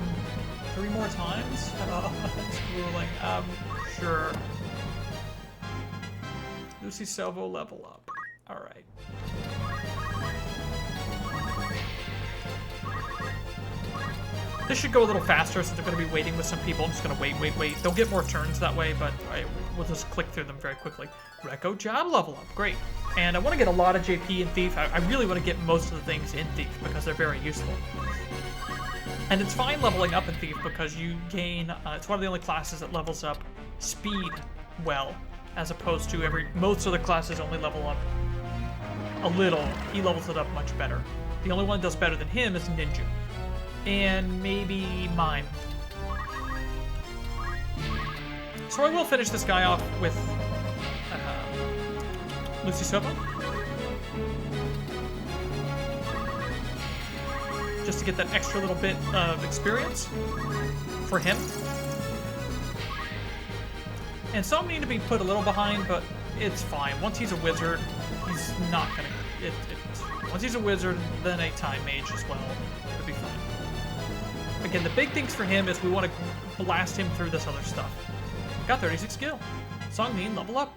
3 more times? Oh, that's grueling. Sure. Lucy Salvo level up. Alright. This should go a little faster since they're going to be waiting with some people. I'm just going to wait. They'll get more turns that way, but we'll just click through them very quickly. Reco job level up. Great. And I want to get a lot of JP in Thief. I really want to get most of the things in Thief because they're very useful. And it's fine leveling up in Thief because you gain, it's one of the only classes that levels up speed well, as opposed to most other classes only level up a little. He levels it up much better. The only one that does better than him is Ninja. And maybe Mime. So I will finish this guy off with Lucy Silva. Just to get that extra little bit of experience for him. And some need to be put a little behind, but it's fine. Once he's a wizard, he's not gonna... Once he's a wizard, then a time mage as well. It'll be fine. Again, the big things for him is we want to blast him through this other stuff. Got 36 skill. Song Mean, level up.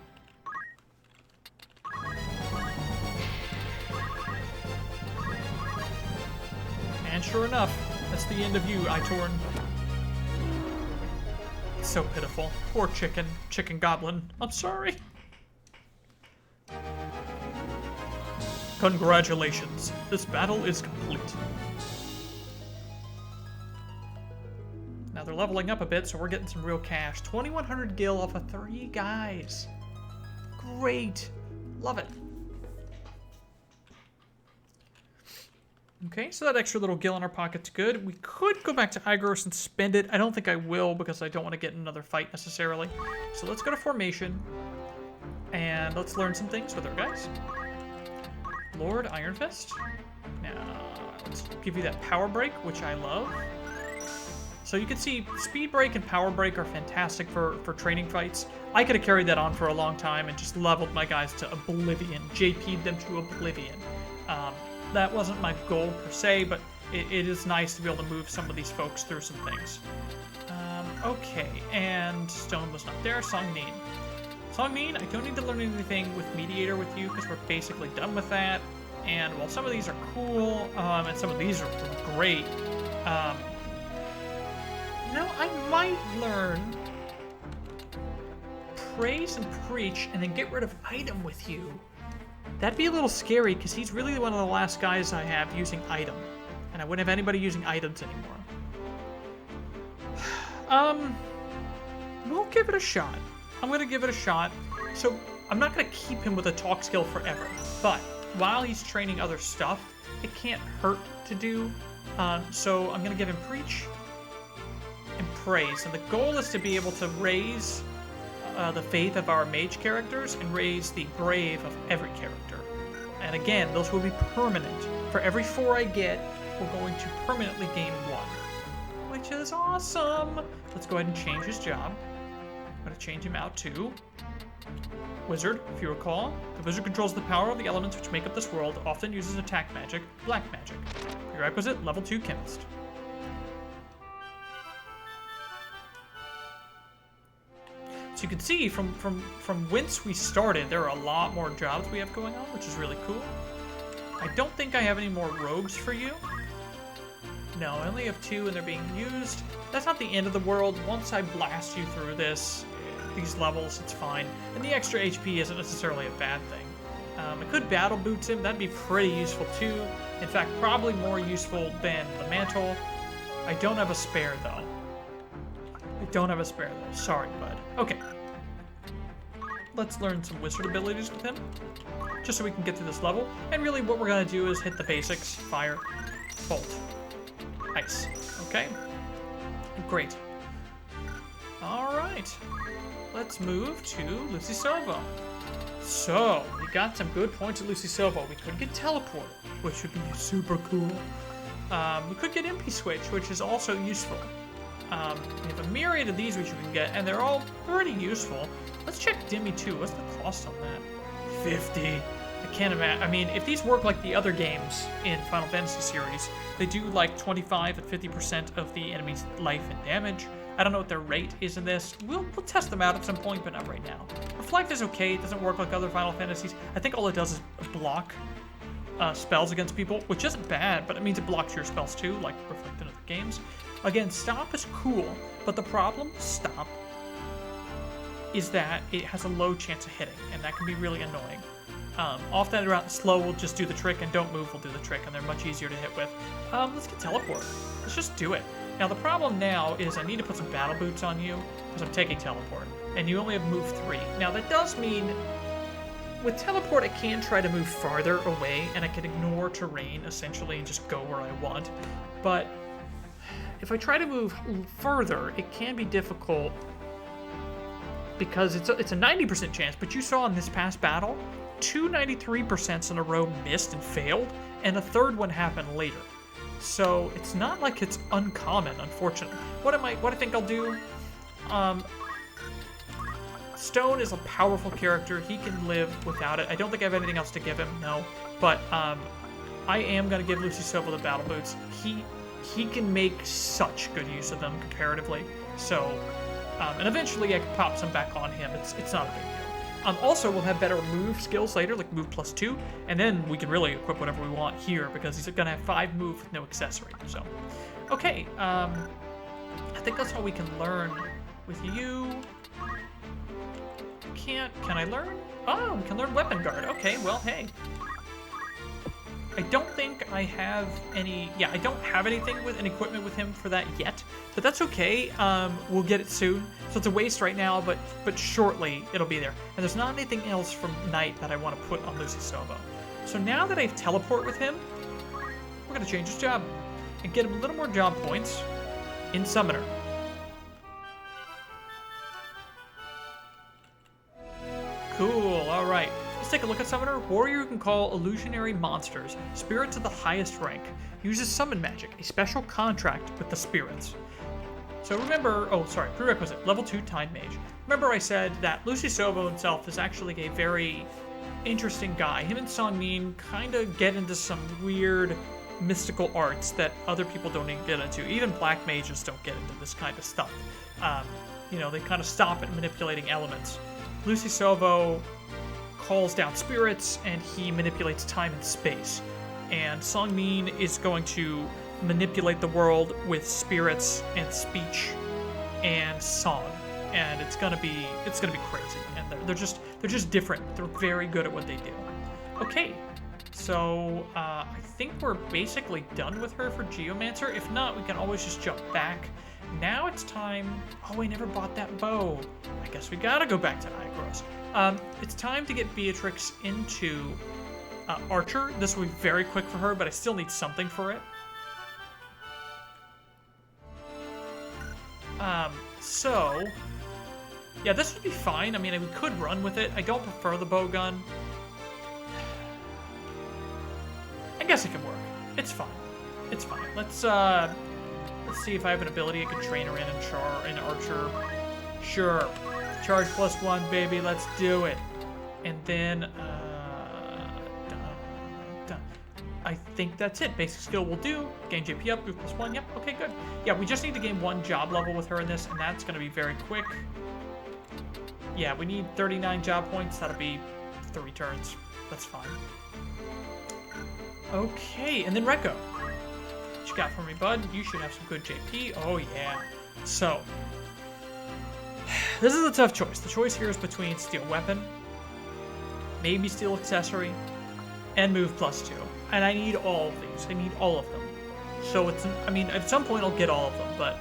And sure enough, that's the end of you, Itorn. So pitiful. Poor chicken goblin. I'm sorry. Congratulations. This battle is complete. Now they're leveling up a bit, so we're getting some real cash. 2,100 gil off of 3 guys. Great. Love it. Okay, so that extra little gil in our pocket's good. We could go back to Igros and spend it. I don't think I will because I don't want to get in another fight necessarily. So let's go to formation. And let's learn some things with our guys. Lord Ironfist. Now, let's give you that power break, which I love. So you can see speed break and power break are fantastic for training fights. I could have carried that on for a long time and just leveled my guys to oblivion, JP'd them to oblivion. That wasn't my goal per se, but it is nice to be able to move some of these folks through some things. Okay, and Stone was not there. Songnin. Songnin, I don't need to learn anything with Mediator with you because we're basically done with that. And while some of these are cool, and some of these are great, I might learn Praise and Preach and then get rid of Item with you. That'd be a little scary because he's really one of the last guys I have using Item. And I wouldn't have anybody using items anymore. We'll give it a shot. I'm going to give it a shot. So I'm not going to keep him with a talk skill forever. But while he's training other stuff, it can't hurt to do. So I'm going to give him Preach and Praise. And the goal is to be able to raise the faith of our mage characters and raise the brave of every character. And again, those will be permanent. For every 4 I get, we're going to permanently gain 1. Which is awesome! Let's go ahead and change his job. I'm going to change him out to Wizard, if you recall. The wizard controls the power of the elements which make up this world, often uses attack magic, black magic. Prerequisite, level 2 chemist. So you can see from whence we started, there are a lot more jobs we have going on, which is really cool. I don't think I have any more rogues for you. No, I only have 2 and they're being used. That's not the end of the world. Once I blast you through these levels, it's fine. And the extra HP isn't necessarily a bad thing. I could battle boots him. That'd be pretty useful too. In fact, probably more useful than the mantle. I don't have a spare though. Sorry, bud. Okay. Let's learn some wizard abilities with him. Just so we can get through this level. And really what we're going to do is hit the basics. Fire. Bolt. Ice. Okay. Great. Alright. Let's move to Lucy Servo. So, we got some good points at Lucy Silva. We could get teleport, which would be super cool. We could get MP switch, which is also useful. We have a myriad of these which we can get, and they're all pretty useful. Let's check Dimmy too. What's the cost on that? 50. I can't imagine. I mean, if these work like the other games in Final Fantasy series, they do like 25 and 50% of the enemy's life and damage. I don't know what their rate is in this. We'll test them out at some point, but not right now. Reflect is okay. It doesn't work like other Final Fantasies. I think all it does is block spells against people, which isn't bad, but it means it blocks your spells too, like Reflect in other games. Again, Stop is cool, but the problem with Stop is that it has a low chance of hitting, and that can be really annoying. Often around slow will just do the trick, and Don't Move will do the trick, and they're much easier to hit with. Let's get Teleport. Let's just do it. Now the problem now is I need to put some battle boots on you, because I'm taking Teleport, and you only have move 3. Now that does mean, with Teleport I can try to move farther away, and I can ignore terrain, essentially, and just go where I want. But if I try to move further, it can be difficult, because it's a 90% chance, but you saw in this past battle, 2 93% in a row missed and failed, and a third one happened later. So it's not like it's uncommon, unfortunately. What I think I'll do, Stone is a powerful character. He can live without it. I don't think I have anything else to give him, no. But I am going to give Lucy Silva the battle boots. He can make such good use of them comparatively. So, and eventually I can pop some back on him. It's not a big deal. Also, we'll have better move skills later, like move +2, and then we can really equip whatever we want here because he's going to have 5 move with no accessory. So, okay, I think that's all we can learn with you. Can I learn? Oh, we can learn Weapon Guard. Okay, well, hey. I don't think I have any... Yeah, I don't have anything with an equipment with him for that yet, but that's okay. We'll get it soon. So it's a waste right now, but shortly it'll be there. And there's not anything else from Night that I want to put on Lucy Silva. So now that I have Teleport with him, we're going to change his job and get him a little more job points in Summoner. Cool, alright. Let's take a look at Summoner. Warrior who can call illusionary monsters, spirits of the highest rank. Uses summon magic, a special contract with the spirits. So remember, prerequisite, level 2 Time Mage. Remember I said that Lucy Silva himself is actually a very interesting guy. Him and Song Min kind of get into some weird mystical arts that other people don't even get into. Even black mages don't get into this kind of stuff. They kind of stop at manipulating elements. Lucy Silva calls down spirits, and he manipulates time and space. And Song Min is going to manipulate the world with spirits and speech and song, and it's gonna be crazy. And they're just different. They're very good at what they do. Okay, so I think we're basically done with her for Geomancer. If not, we can always just jump back. Now it's time... Oh, I never bought that bow. I guess we gotta go back to Igros. It's time to get Beatrix into Archer. This will be very quick for her, but I still need something for it. So... Yeah, this would be fine. I mean, we could run with it. I don't prefer the bow gun. I guess it can work. It's fine. It's fine. Let's see if I have an ability I can train her in Archer. Sure. Charge +1, baby. Let's do it. And then, I think that's it. Basic skill will do. Gain JP up, move +1. Yep, okay, good. Yeah, we just need to gain 1 job level with her in this, and that's going to be very quick. Yeah, we need 39 job points. That'll be 3 turns. That's fine. Okay, and then Rekko. What you got for me, bud? You should have some good JP. Oh, yeah. So, this is a tough choice. The choice here is between Steel Weapon, maybe Steel Accessory, and Move +2. And I need all of these. I need all of them. So it's, I mean, at some point I'll get all of them, but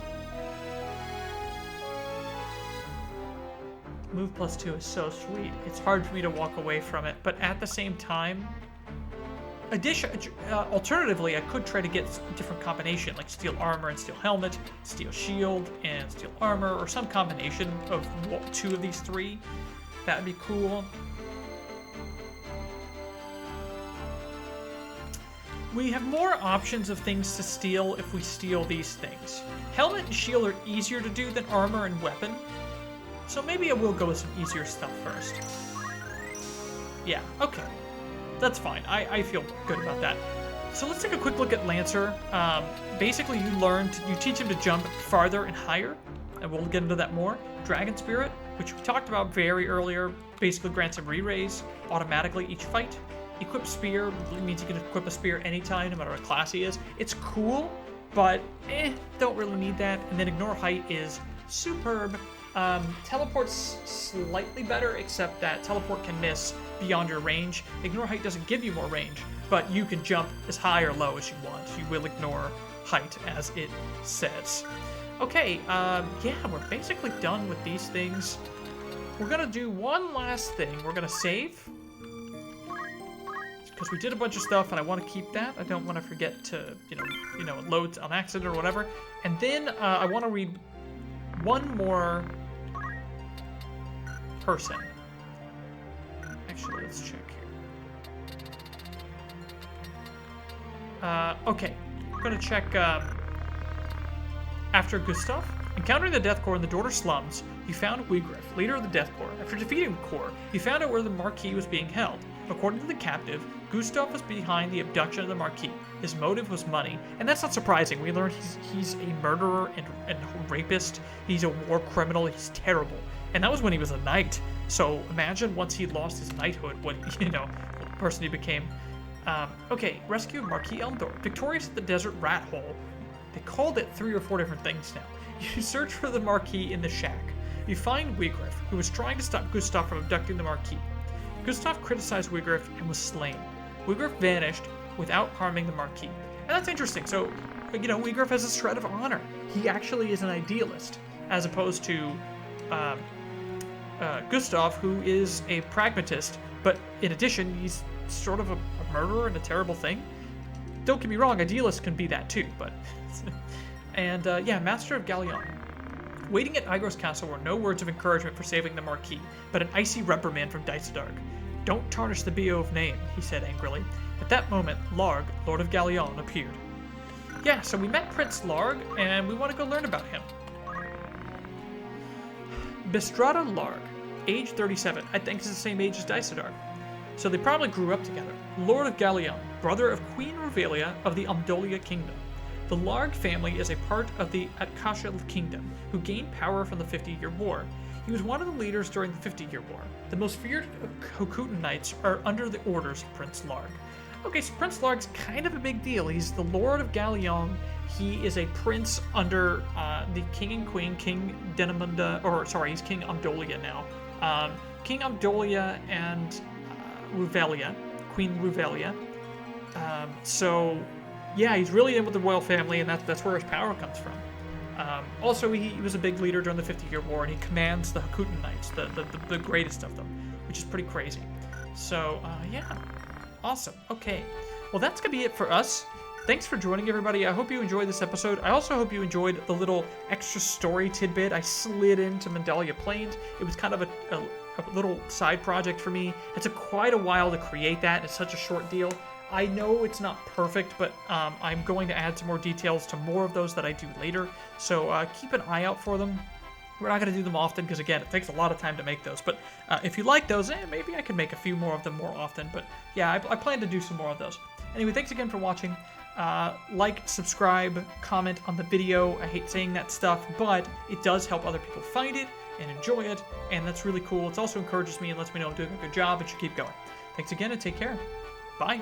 Move +2 is so sweet. It's hard for me to walk away from it, but at the same time, alternatively, I could try to get a different combination, like Steel Armor and Steel Helmet, Steel Shield and Steel Armor, or some combination of 2 of these 3. That would be cool. We have more options of things to steal if we steal these things. Helmet and shield are easier to do than armor and weapon, so maybe I will go with some easier stuff first. Yeah, okay. That's fine. I feel good about that. So let's take a quick look at Lancer. Basically, you teach him to jump farther and higher, and we'll get into that more. Dragon Spirit, which we talked about very earlier, basically grants him re-raise automatically each fight. Equip Spear means you can equip a spear anytime, no matter what class he is. It's cool, but don't really need that. And then Ignore Height is superb. Teleport's slightly better, except that teleport can miss beyond your range. Ignore Height doesn't give you more range, but you can jump as high or low as you want. You will ignore height, as it says. Okay, yeah, we're basically done with these things. We're gonna do one last thing. We're gonna save, because we did a bunch of stuff, and I want to keep that. I don't want to forget to, you know, it loads on accident or whatever. And then I want to read one more person. Actually, let's check here. Okay, I'm gonna check. After Gustav, encountering the Death Corps in the Dorter slums, he found Wigriff, leader of the Death Corps. After defeating the Corps, he found out where the Marquis was being held. According to the captive, Gustav was behind the abduction of the Marquis. His motive was money, and that's not surprising. We learned he's a murderer and rapist. He's a war criminal. He's terrible, and that was when he was a knight. So imagine once he lost his knighthood, what the person he became. Okay, rescue of Marquis Elmdor, victorious at the desert rat hole. They called it 3 or 4 different things now. You search for the Marquis in the shack. You find Wigriff, who was trying to stop Gustav from abducting the Marquis. Gustav criticized Wigriff and was slain. Wigriff vanished without harming the Marquis. And that's interesting. So, Wigriff has a shred of honor. He actually is an idealist, as opposed to Gustav, who is a pragmatist, but in addition, he's sort of a murderer and a terrible thing. Don't get me wrong, idealists can be that too, but... And, yeah, Master of Galleon. Waiting at Igros Castle were no words of encouragement for saving the Marquis, but an icy reprimand from Dysadark. Don't tarnish the Beowulf name, he said angrily. At that moment, Larg, Lord of Galleon, appeared. Yeah, so we met Prince Larg, and we want to go learn about him. Bestrada Larg, age 37. I think he's the same age as Dysadark. So they probably grew up together. Lord of Galleon, brother of Queen Ruvelia of the Amdolia Kingdom. The Larg family is a part of the Akasha Kingdom, who gained power from the 50-Year War. He was one of the leaders during the 50-Year War. The most feared Hokutan Knights are under the orders of Prince Larg. Okay, so Prince Larg's kind of a big deal. He's the Lord of Galleon. He is a prince under the King and Queen, King Denamunda, he's King Amdolia now. King Amdolia and Ruvelia, Queen Ruvelia. So, yeah, he's really in with the royal family, and that's where his power comes from. Also, he was a big leader during the 50-Year War, and he commands the Hokutan Knights, the greatest of them, which is pretty crazy. So, yeah, awesome. Okay, well, that's going to be it for us. Thanks for joining, everybody. I hope you enjoyed this episode. I also hope you enjoyed the little extra story tidbit I slid into Mandalia Plains. It was kind of a little side project for me. It took quite a while to create that. It's such a short deal. I know it's not perfect, but I'm going to add some more details to more of those that I do later. So keep an eye out for them. We're not going to do them often because, again, it takes a lot of time to make those. But if you like those, maybe I can make a few more of them more often. But yeah, I plan to do some more of those. Anyway, thanks again for watching. Like, subscribe, comment on the video. I hate saying that stuff, but it does help other people find it and enjoy it, and that's really cool. It also encourages me and lets me know I'm doing a good job and should keep going. Thanks again, and take care. Bye.